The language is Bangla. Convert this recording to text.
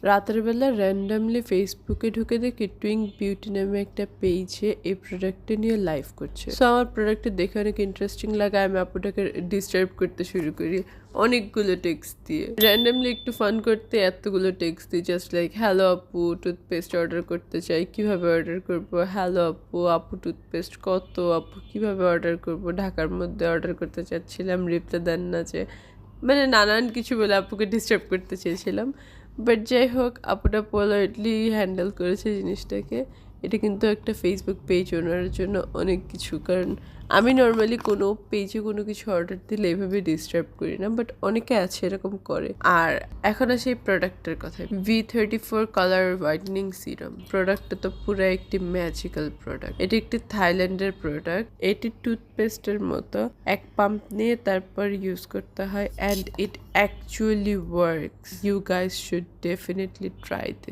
রাতের বেলা র্যান্ডামলি ফেসবুকে ঢুকে দেখি টুইং বিউটি নামে একটা পেজে এই প্রোডাক্টটা নিয়ে লাইভ করছে। সো আমার প্রোডাক্টটা দেখে অনেক ইন্টারেস্টিং লাগে। আমি আপুটাকে ডিস্টার্ব করতে শুরু করি অনেকগুলো টেক্সট দিয়ে, র্যান্ডামলি একটু ফান করতে এতগুলো টেক্সট দিই, জাস্ট লাইক হ্যালো আপু টুথপেস্ট অর্ডার করতে চাই, কিভাবে অর্ডার করবো, হ্যালো আপু আপু টুথপেস্ট কত, আপু কিভাবে অর্ডার করবো, ঢাকার মধ্যে অর্ডার করতে চাচ্ছিলাম, রিপ্লাই দেন না যে, মানে নানান কিছু বলে আপুকে ডিস্টার্ব করতে চেয়েছিলাম। বাট যাই হোক, আপুটা পোলাইটলি হ্যান্ডেল করেছে জিনিসটাকে। এটা কিন্তু একটা ফেসবুক পেজ ওনার জন্য অনেক কিছু, কারণ আমি নর্মালি কোনো পেজে কোনো কিছু অর্ডার দিলে এভাবে ডিস্টার্ব করি না, বাট অনেকে আছে এরকম করে। আর এখন আসে এই প্রোডাক্টের কথা। V34 কালার হোয়াইটেনিং সিরাম প্রোডাক্টটা তো পুরো একটি ম্যাজিক্যাল প্রোডাক্ট। এটি একটি থাইল্যান্ডের প্রোডাক্ট। এটি টুথপেস্টের মতো এক পাম্প নিয়ে তারপর ইউজ করতে হয়, and it actually works. You guys should definitely try this.